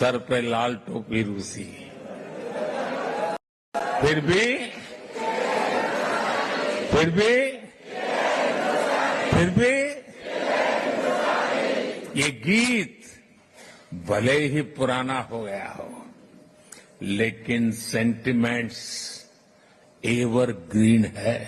Sir पे लाल टोपी रूसी, फिर भी ये गीत भले ही पुराना हो गया हो, लेकिन सेंटिमेंट्स एवरग्रीन है।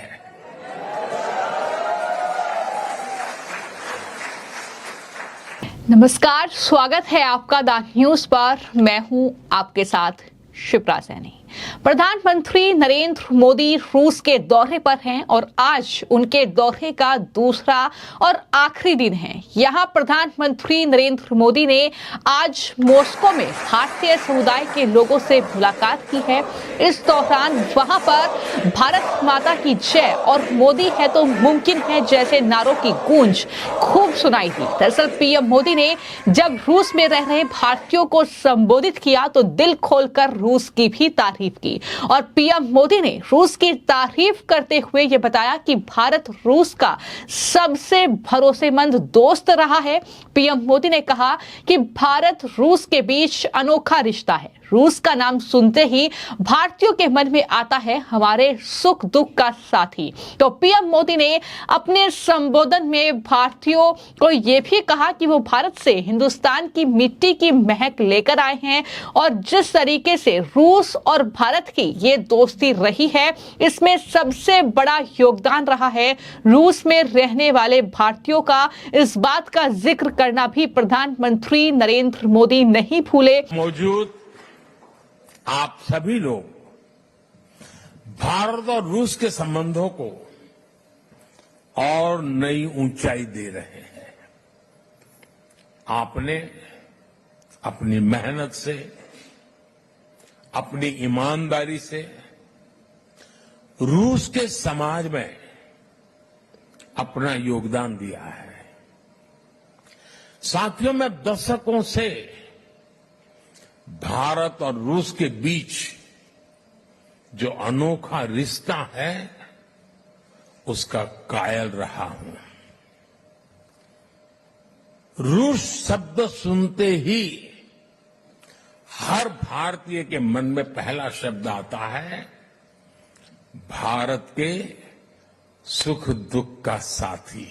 नमस्कार, स्वागत है आपका द न्यूज पर। मैं हूं आपके साथ शिप्रा सैनी। प्रधानमंत्री नरेंद्र मोदी रूस के दौरे पर हैं और आज उनके दौरे का दूसरा और आखिरी दिन है। यहां प्रधानमंत्री नरेंद्र मोदी ने आज मॉस्को में भारतीय समुदाय के लोगों से मुलाकात की है। इस दौरान वहां पर भारत माता की जय और मोदी है तो मुमकिन है जैसे नारों की गूंज खूब सुनाई दी। दरअसल पीएम मोदी ने जब रूस में रह रहे भारतीयों को संबोधित किया तो दिल खोलकर रूस की भी तारीफ की और पीएम मोदी ने रूस की तारीफ करते हुए यह बताया कि भारत रूस का सबसे भरोसेमंद दोस्त रहा है। पीएम मोदी ने कहा कि भारत रूस के बीच अनोखा रिश्ता है। रूस का नाम सुनते ही भारतीयों के मन में आता है हमारे सुख दुख का साथी। तो पीएम मोदी ने अपने संबोधन में भारतीयों को यह भी कहा कि वो भारत से हिंदुस्तान की मिट्टी की महक लेकर आए हैं और जिस तरीके से रूस और भारत की ये दोस्ती रही है, इसमें सबसे बड़ा योगदान रहा है रूस में रहने वाले भारतीयों का। इस बात का जिक्र करना भी प्रधानमंत्री नरेंद्र मोदी नहीं भूले। मौजूद आप सभी लोग भारत और रूस के संबंधों को और नई ऊंचाई दे रहे हैं। आपने अपनी मेहनत से, अपनी ईमानदारी से रूस के समाज में अपना योगदान दिया है। साथियों, मैं दशकों से भारत और रूस के बीच जो अनोखा रिश्ता है उसका कायल रहा हूं। रूस शब्द सुनते ही हर भारतीय के मन में पहला शब्द आता है भारत के सुख दुख का साथी।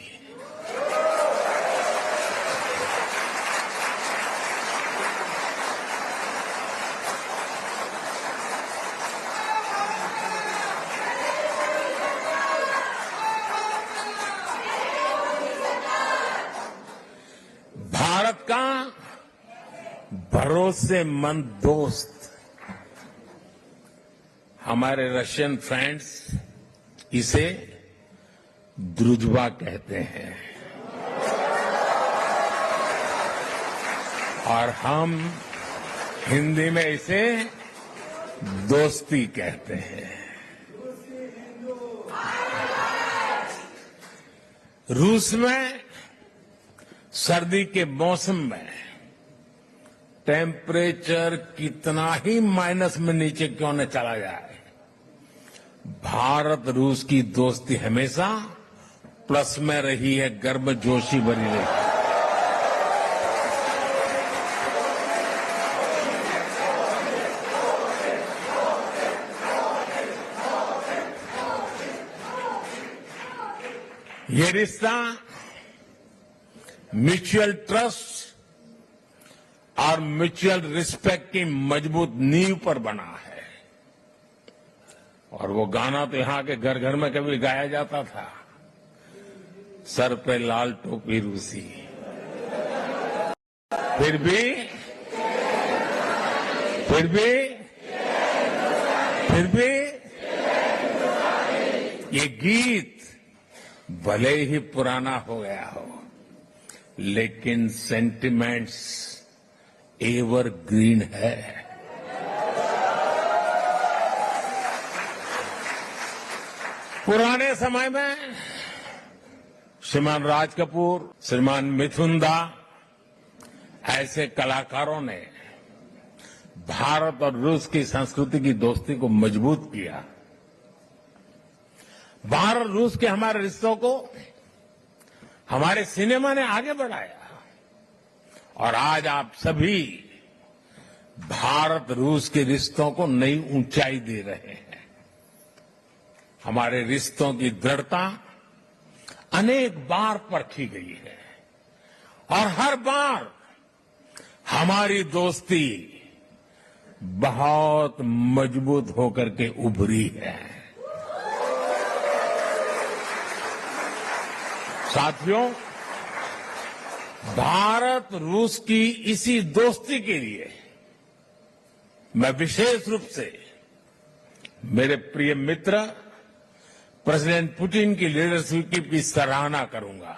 भारत का भरोसेमंद दोस्त, हमारे रशियन फ्रेंड्स इसे द्रुजबा कहते हैं और हम हिंदी में इसे दोस्ती कहते हैं। रूस में सर्दी के मौसम में टेम्परेचर कितना ही माइनस में नीचे क्यों न चला जाए, भारत रूस की दोस्ती हमेशा प्लस में रही है, गर्मजोशी बनी रही। ये रिश्ता म्यूचुअल ट्रस्ट और म्यूचुअल रिस्पेक्ट की मजबूत नींव पर बना है। और वो गाना तो यहां के घर घर में कभी गाया जाता था, सर पे लाल टोपी रूसी, फिर भी ये गीत भले ही पुराना हो गया हो, लेकिन सेंटिमेंट्स एवरग्रीन है। पुराने समय में श्रीमान राज कपूर, श्रीमान मिथुन दा ऐसे कलाकारों ने भारत और रूस की संस्कृति की दोस्ती को मजबूत किया। भारत रूस के हमारे रिश्तों को हमारे सिनेमा ने आगे बढ़ाया और आज आप सभी भारत रूस के रिश्तों को नई ऊंचाई दे रहे हैं। हमारे रिश्तों की दृढ़ता अनेक बार परखी गई है और हर बार हमारी दोस्ती बहुत मजबूत होकर के उभरी है। साथियों, भारत रूस की इसी दोस्ती के लिए मैं विशेष रूप से मेरे प्रिय मित्र प्रेसिडेंट पुतिन की लीडरशिप की सराहना करूंगा।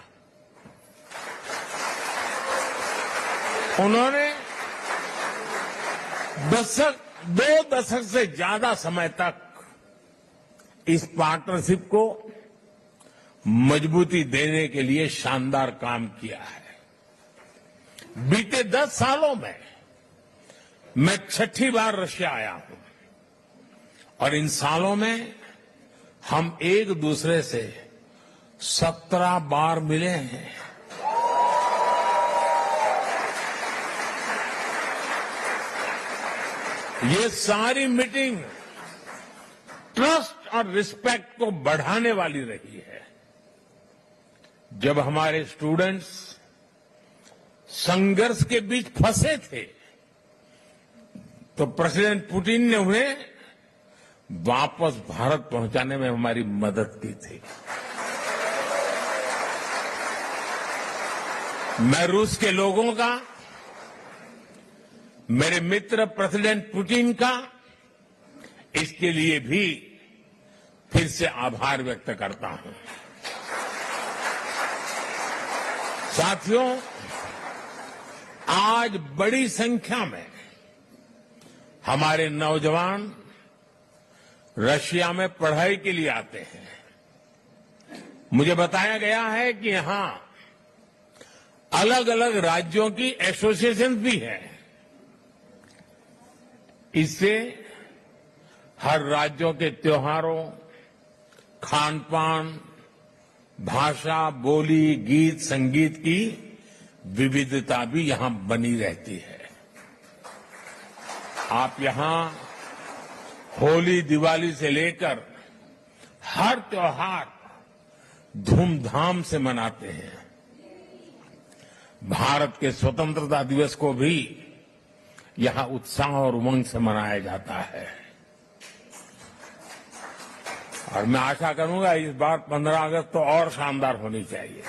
उन्होंने दो दशक से ज्यादा समय तक इस पार्टनरशिप को मजबूती देने के लिए शानदार काम किया है। बीते 10 सालों में मैं 6ठी बार रशिया आया हूं और इन सालों में हम एक दूसरे से 17 बार मिले हैं। ये सारी मीटिंग ट्रस्ट और रिस्पेक्ट को बढ़ाने वाली रही है। जब हमारे स्टूडेंट्स संघर्ष के बीच फंसे थे तो प्रेसिडेंट पुतिन ने उन्हें वापस भारत पहुंचाने में हमारी मदद की थी। मैं रूस के लोगों का, मेरे मित्र प्रेसिडेंट पुतिन का इसके लिए भी फिर से आभार व्यक्त करता हूं। साथियों, आज बड़ी संख्या में हमारे नौजवान रशिया में पढ़ाई के लिए आते हैं। मुझे बताया गया है कि यहां अलग अलग राज्यों की एसोसिएशन भी है। इससे हर राज्यों के त्योहारों, खान पान, भाषा, बोली, गीत, संगीत की विविधता भी यहां बनी रहती है। आप यहां होली, दिवाली से लेकर हर त्योहार धूमधाम से मनाते हैं। भारत के स्वतंत्रता दिवस को भी यहां उत्साह और उमंग से मनाया जाता है और मैं आशा करूंगा इस बार 15 अगस्त तो और शानदार होनी चाहिए।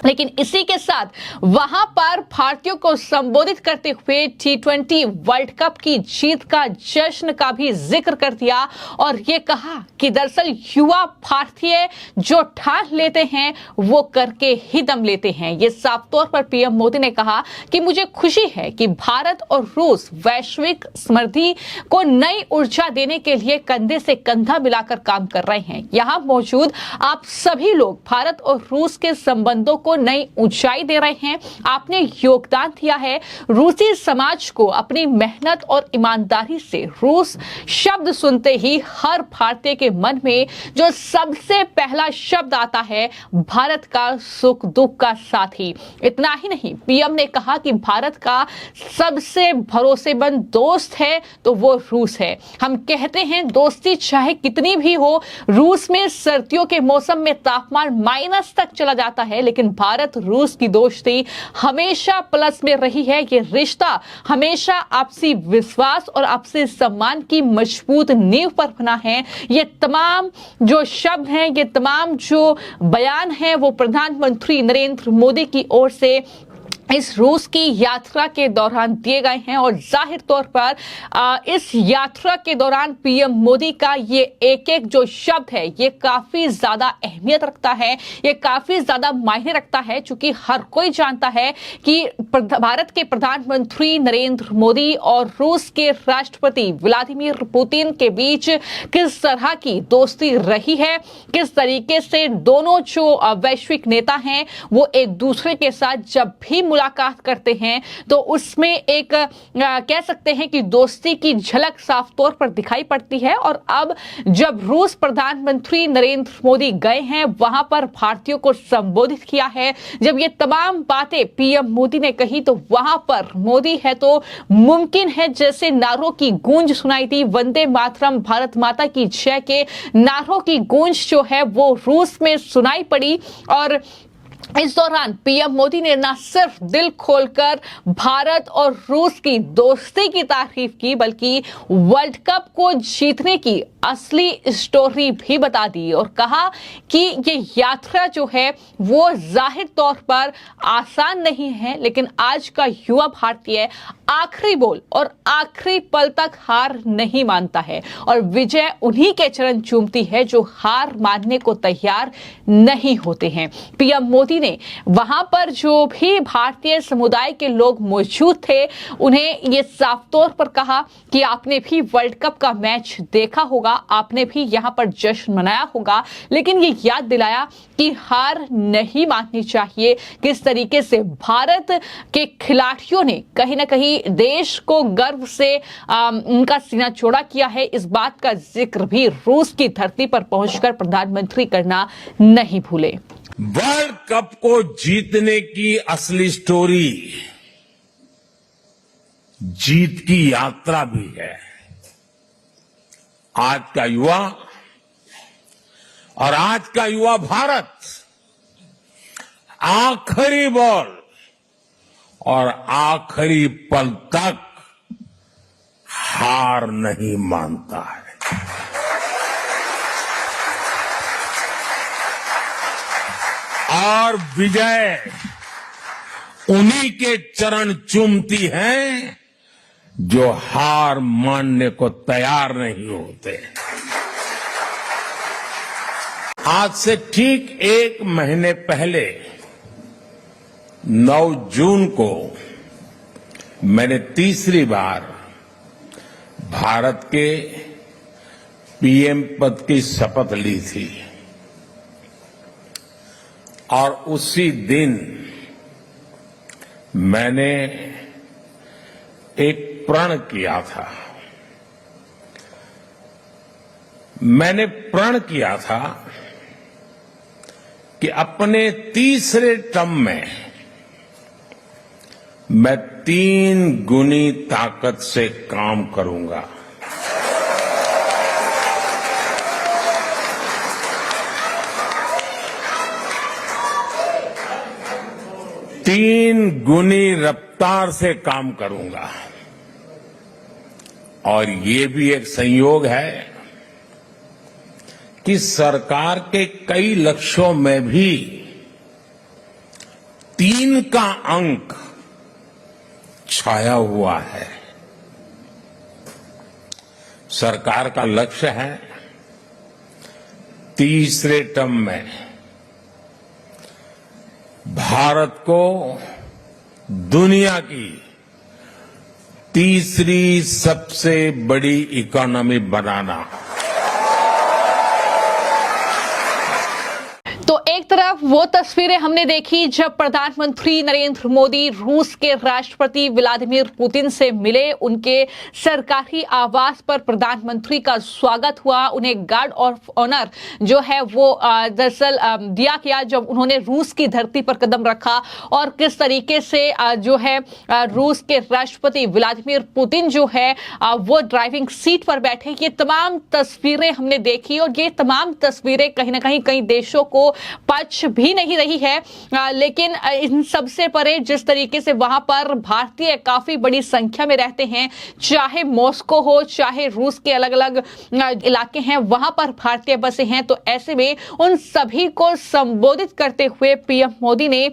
लेकिन इसी के साथ वहां पर भारतीयों को संबोधित करते हुए T20 वर्ल्ड कप की जीत का जश्न का भी जिक्र कर दिया और ये कहा कि दरअसल युवा भारतीय जो ठान लेते हैं वो करके ही दम लेते हैं। ये साफ तौर पर पीएम मोदी ने कहा कि मुझे खुशी है कि भारत और रूस वैश्विक समृद्धि को नई ऊर्जा देने के लिए कंधे से कंधा मिलाकर काम कर रहे हैं। यहां मौजूद आप सभी लोग भारत और रूस के संबंधों को नई ऊंचाई दे रहे हैं। आपने योगदान दिया है रूसी समाज को। अपनी मेहनत और ईमानदारी से रूस शब्द सुनते ही हर भारतीय के मन में जो सबसे पहला शब्द आता है भारत का सुख दुख का साथी। इतना ही नहीं, पीएम ने कहा कि भारत का सबसे भरोसेमंद दोस्त है तो वो रूस है। हम कहते हैं दोस्ती चाहे कितनी भी हो, रूस में सर्दियों के मौसम में तापमान माइनस तक चला जाता है, लेकिन भारत रूस की दोस्ती हमेशा प्लस में रही है। ये रिश्ता हमेशा आपसी विश्वास और आपसी सम्मान की मजबूत नींव पर बना है। ये तमाम जो शब्द हैं, ये तमाम जो बयान हैं वो प्रधानमंत्री नरेंद्र मोदी की ओर से इस रूस की यात्रा के दौरान दिए गए हैं और जाहिर तौर पर इस यात्रा के दौरान पीएम मोदी का ये एक एक जो शब्द है ये काफी ज्यादा अहमियत रखता है, ये काफी ज्यादा मायने रखता है, क्योंकि हर कोई जानता है कि भारत के प्रधानमंत्री नरेंद्र मोदी और रूस के राष्ट्रपति व्लादिमीर पुतिन के बीच किस तरह की दोस्ती रही है, किस तरीके से दोनों जो वैश्विक नेता हैं वो एक दूसरे के साथ जब भी मुलाकात करते हैं तो उसमें एक कह सकते हैं कि दोस्ती की झलक साफ तौर पर दिखाई पड़ती है। और अब जब रूस प्रधानमंत्री नरेंद्र मोदी गए हैं, वहां पर भारतीयों को संबोधित किया है, जब ये तमाम बातें पीएम मोदी ने कही तो वहां पर मोदी है तो मुमकिन है जैसे नारों की गूंज सुनाई दी। वंदे मातरम, भारत माता की जय के नारों की गूंज जो है वो रूस में सुनाई पड़ी। और इस दौरान पीएम मोदी ने न सिर्फ दिल खोलकर भारत और रूस की दोस्ती की तारीफ की, बल्कि वर्ल्ड कप को जीतने की असली स्टोरी भी बता दी और कहा कि ये यात्रा जो है वो जाहिर तौर पर आसान नहीं है, लेकिन आज का युवा भारतीय आखिरी बोल और आखिरी पल तक हार नहीं मानता है और विजय उन्हीं के चरण चूमती है जो हार मानने को तैयार नहीं होते हैं। पीएम मोदी ने वहां पर जो भी भारतीय समुदाय के लोग मौजूद थे उन्हें ये साफ तौर पर कहा कि आपने भी वर्ल्ड कप का मैच देखा होगा, आपने भी यहां पर जश्न मनाया होगा, लेकिन ये याद दिलाया कि हार नहीं माननी चाहिए। किस तरीके से भारत के खिलाड़ियों ने कहीं ना कहीं देश को गर्व से उनका सीना चौड़ा किया है, इस बात का जिक्र भी रूस की धरती पर पहुंचकर प्रधानमंत्री करना नहीं भूले। वर्ल्ड कप को जीतने की असली स्टोरी जीत की यात्रा भी है। आज का युवा और आज का युवा भारत आखिरी बॉल और आखिरी पल तक हार नहीं मानता है। और विजय उन्हीं के चरण चूमती है जो हार मानने को तैयार नहीं होते। आज से ठीक 1 महीने पहले 9 जून को मैंने तीसरी बार भारत के पीएम पद की शपथ ली थी और उसी दिन मैंने एक प्रण किया था। मैंने प्रण किया था कि अपने तीसरे टर्म में मैं 3 गुनी ताकत से काम करूंगा। तीन गुनी रफ्तार से काम करूंगा। और ये भी एक संयोग है कि सरकार के कई लक्ष्यों में भी 3 का अंक छाया हुआ है। सरकार का लक्ष्य है तीसरे टर्म में भारत को दुनिया की तीसरी सबसे बड़ी इकोनॉमी बनाना। तो एक तरफ वो तस्वीरें हमने देखी जब प्रधानमंत्री नरेंद्र मोदी रूस के राष्ट्रपति व्लादिमीर पुतिन से मिले, उनके सरकारी आवास पर प्रधानमंत्री का स्वागत हुआ, उन्हें गार्ड ऑफ ऑनर जो है वो दरअसल दिया गया जब उन्होंने रूस की धरती पर कदम रखा। और किस तरीके से जो है रूस के राष्ट्रपति व्लादिमीर पुतिन जो है वो ड्राइविंग सीट पर बैठे, ये तमाम तस्वीरें हमने देखी। और ये तमाम तस्वीरें कहीं ना कहीं कई देशों को पच भी नहीं रही है, लेकिन इन सबसे परे जिस तरीके से वहां पर भारतीय काफी बड़ी संख्या में रहते हैं, चाहे मॉस्को हो चाहे रूस के अलग अलग इलाके हैं, वहां पर भारतीय बसे हैं। तो ऐसे में उन सभी को संबोधित करते हुए पीएम मोदी ने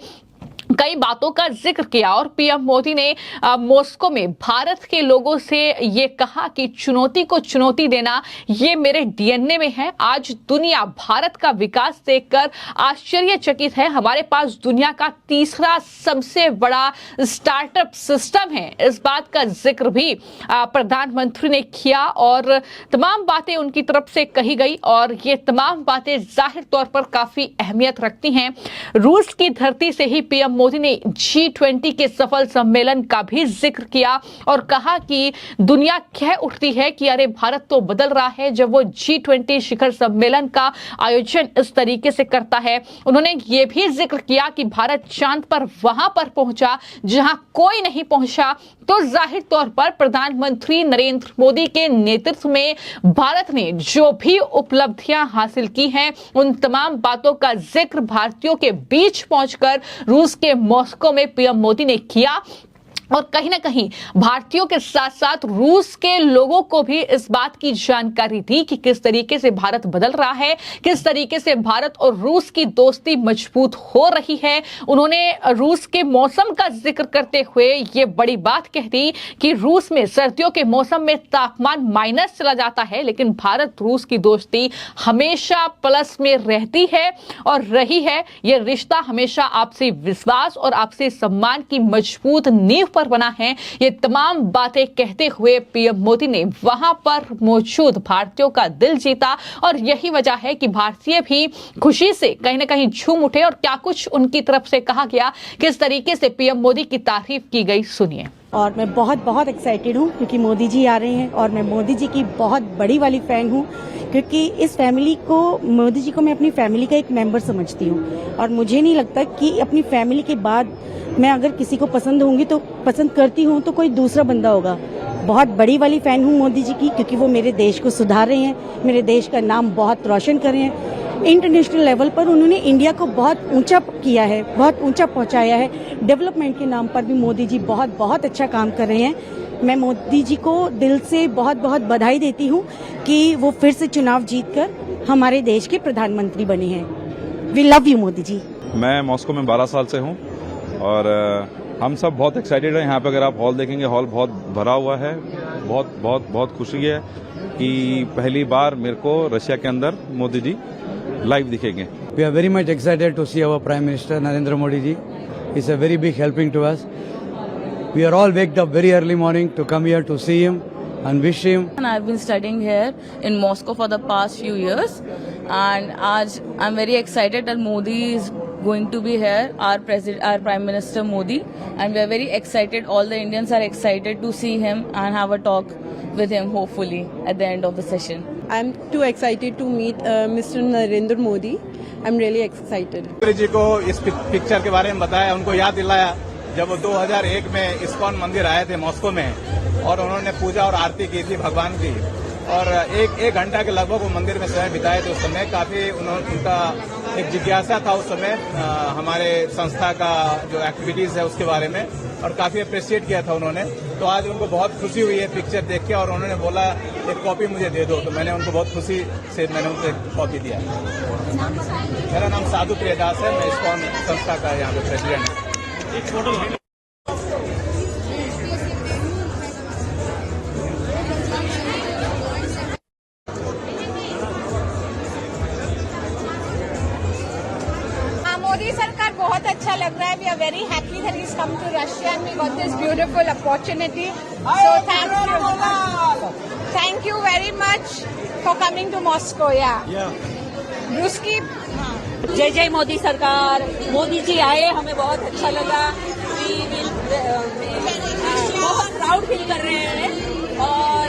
कई बातों का जिक्र किया। और पीएम मोदी ने मॉस्को में भारत के लोगों से ये कहा कि चुनौती को चुनौती देना ये मेरे डीएनए में है। आज दुनिया भारत का विकास देखकर आश्चर्यचकित है। हमारे पास दुनिया का तीसरा सबसे बड़ा स्टार्टअप सिस्टम है। इस बात का जिक्र भी प्रधानमंत्री ने किया और तमाम बातें उनकी तरफ से कही गई और ये तमाम बातें जाहिर तौर पर काफी अहमियत रखती हैं। रूस की धरती से ही पीएम मोदी ने G20 के सफल सम्मेलन का भी जिक्र किया और कहा कि दुनिया कह उठती है कि अरे भारत तो बदल रहा है जब वो G20 शिखर सम्मेलन का आयोजन इस तरीके से करता है। उन्होंने ये भी जिक्र किया कि भारत चांद पर वहां पर पहुंचा जहां कोई नहीं पहुंचा, तो जाहिर तौर पर प्रधानमंत्री नरेंद्र मोदी के नेतृत्व में भारत ने जो भी उपलब्धियां हासिल की हैं उन तमाम बातों का जिक्र भारतीयों के बीच पहुंचकर रूस के मॉस्को में पीएम मोदी ने किया और कहीं ना कहीं भारतीयों के साथ साथ रूस के लोगों को भी इस बात की जानकारी दी कि किस तरीके से भारत बदल रहा है, किस तरीके से भारत और रूस की दोस्ती मजबूत हो रही है। उन्होंने रूस के मौसम का जिक्र करते हुए ये बड़ी बात कह दी कि रूस में सर्दियों के मौसम में तापमान माइनस चला जाता है, लेकिन भारत रूस की दोस्ती हमेशा प्लस में रहती है और रही है। यह रिश्ता हमेशा आपसी विश्वास और आपसी सम्मान की मजबूत नींव पर बना है। ये तमाम बातें कहते हुए पीएम मोदी ने वहां पर मौजूद भारतीयों का दिल जीता और यही वजह है कि भारतीय भी खुशी से कहीं ना कहीं झूम उठे और क्या कुछ उनकी तरफ से कहा गया, किस तरीके से पीएम मोदी की तारीफ की गई, सुनिए। और मैं बहुत एक्साइटेड हूँ क्योंकि मोदी जी आ रहे हैं और मैं मोदी जी की बहुत बड़ी वाली फैन हूँ क्योंकि इस फैमिली को, मोदी जी को मैं अपनी फैमिली का एक मेंबर समझती हूँ और मुझे नहीं लगता कि अपनी फैमिली के बाद मैं अगर किसी को पसंद होंगी तो पसंद करती हूँ तो कोई दूसरा बंदा होगा। बहुत बड़ी वाली फैन हूँ मोदी जी की क्योंकि वो मेरे देश को सुधार रहे हैं, मेरे देश का नाम बहुत रोशन कर रहे हैं। इंटरनेशनल लेवल पर उन्होंने इंडिया को बहुत ऊंचा किया है, बहुत ऊंचा पहुंचाया है। डेवलपमेंट के नाम पर भी मोदी जी बहुत अच्छा काम कर रहे हैं। मैं मोदी जी को दिल से बहुत बधाई देती हूँ कि वो फिर से चुनाव जीतकर हमारे देश के प्रधानमंत्री बने हैं। We love you Modi ji. मैं मॉस्को में 12 साल से हूँ और हम सब बहुत एक्साइटेड हैं। यहाँ पे अगर आप हॉल देखेंगे, हॉल बहुत भरा हुआ है। बहुत खुशी है कि पहली बार मेरे को रशिया के अंदर मोदी जी लाइव दिखेंगे। We are very much excited to see our Prime Minister Narendra Modi ji. It's a very big helping to us. We are all waked up very early morning to come here to see him and wish him. And I've been studying here in Moscow for the past few years, and I'm very excited that Modi is going to be here, our Prime Minister Modi, and we are very excited. All the Indians are excited to see him and have a talk with him, hopefully at the end of the session. I'm too excited to meet Mr. Narendra Modi. I'm really excited. Modi ji को इस picture के बारे में बताया, उनको याद दिलाया जब वो 2001 में इस्कॉन मंदिर आए थे मॉस्को में और उन्होंने पूजा और आरती की थी भगवान की और एक घंटा के लगभग वो मंदिर में समय बिताए थे। उस समय काफी उनका एक जिज्ञासा था उस समय हमारे संस्था का जो एक्टिविटीज है उसके बारे में और काफी अप्रिशिएट किया था उन्होंने। तो आज उनको बहुत खुशी हुई है पिक्चर देख के और उन्होंने बोला एक कॉपी मुझे दे दो, तो मैंने उनको बहुत खुशी से मैंने उनको एक कॉपी दिया। मेरा नाम साधु प्रियदास है, मैं इस्कॉन संस्था का यहाँ पे प्रेसिडेंट हूँ। मोदी सरकार बहुत अच्छा लग रहा है। We are very happy that he is come to Russia and we got this beautiful opportunity. So thank you very much for coming to Moscow. या रूस की जय जय मोदी सरकार। मोदी जी आए, हमें बहुत अच्छा लगा। बहुत प्राउड फील कर रहे हैं और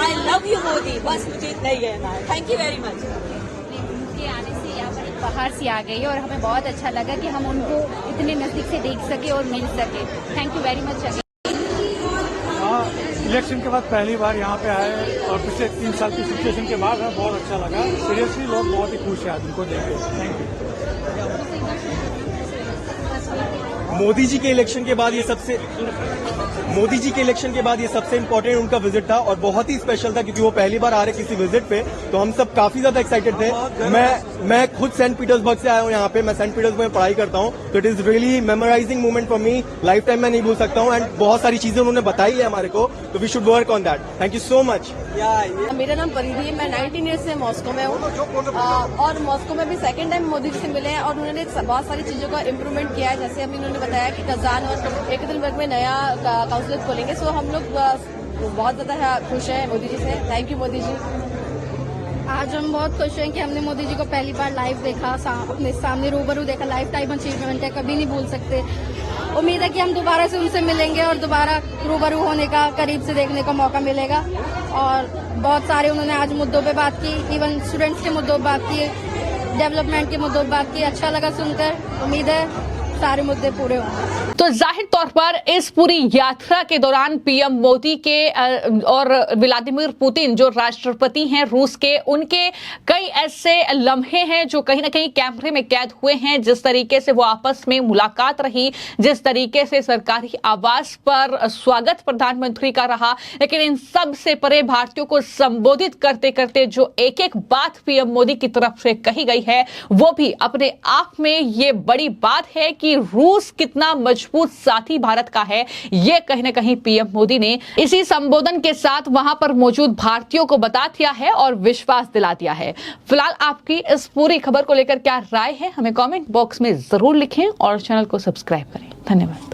आई लव यू मोदी, बस मुझे इतना ही कहना है। Thank you very much. आने से यहाँ पर एक बाहर से आ गई और हमें बहुत अच्छा लगा कि हम उनको इतने नजदीक से देख सके और मिल सके। Thank you very much. Election के बाद पहली बार यहाँ पे आए और पिछले 3 साल की सिचुएशन के बाद हमें बहुत अच्छा लगा। सीरियसली लोग बहुत ही खुश हैं आज उनको देख के। Thank you. मोदी जी के इलेक्शन के बाद ये सबसे इम्पोर्टेंट उनका विजिट था और बहुत ही स्पेशल था क्योंकि वो पहली बार आ रहे किसी विजिट पे, तो हम सब काफी ज्यादा एक्साइटेड थे। मैं खुद सेंट पीटर्सबर्ग से आया हूँ यहाँ पे, मैं सेंट पीटर्सबर्ग में पढ़ाई करता हूँ, तो it is really memorising moment for me. Lifetime मैं नहीं भूल सकता हूँ एंड बहुत सारी चीजें उन्होंने बताई है हमारे को, तो we should work on that. Thank you so much. मेरा नाम परिधि है, मैं 19 ईयर्स से मॉस्को में हूँ और मॉस्को में भी सेकंड टाइम मोदी जी से मिले हैं और उन्होंने बहुत सारी चीजों का इम्प्रूवमेंट किया है। जैसे अभी उन्होंने बताया कि कजान और एकतरनबर्ग में नया काउंसिल खोलेंगे। सो हम लोग बहुत ज्यादा खुश हैं मोदी जी से। Thank you Modi ji. आज हम बहुत खुश हैं कि हमने मोदी जी को पहली बार लाइव देखा, अपने सामने रूबरू देखा। लाइफ टाइम अचीवमेंट है, कभी नहीं भूल सकते। उम्मीद है कि हम दोबारा से उनसे मिलेंगे और दोबारा रूबरू होने का, करीब से देखने का मौका मिलेगा। और बहुत सारे उन्होंने आज मुद्दों पे बात की, इवन स्टूडेंट्स के मुद्दों पे बात की, डेवलपमेंट के मुद्दों पे बात की। अच्छा लगा सुनकर, उम्मीद है सारे मुद्दे पूरे होंगे। तो जाहिर तौर पर इस पूरी यात्रा के दौरान पीएम मोदी के और व्लादिमीर पुतिन जो राष्ट्रपति हैं रूस के, उनके कई ऐसे लम्हे हैं जो कहीं ना कहीं कैमरे में कैद हुए हैं। जिस तरीके से वो आपस में मुलाकात रही, जिस तरीके से सरकारी आवास पर स्वागत प्रधानमंत्री का रहा, लेकिन इन सब से परे भारतीयों को संबोधित करते करते जो एक एक बात पीएम मोदी की तरफ से कही गई है, वो भी अपने आप में ये बड़ी बात है कि रूस कितना मजबूत साथी भारत का है। ये कहीं ना कहीं पीएम मोदी ने इसी संबोधन के साथ वहां पर मौजूद भारतीयों को बता दिया है और विश्वास दिला दिया है। फिलहाल आपकी इस पूरी खबर को लेकर क्या राय है, हमें कमेंट बॉक्स में जरूर लिखें और चैनल को सब्सक्राइब करें। धन्यवाद।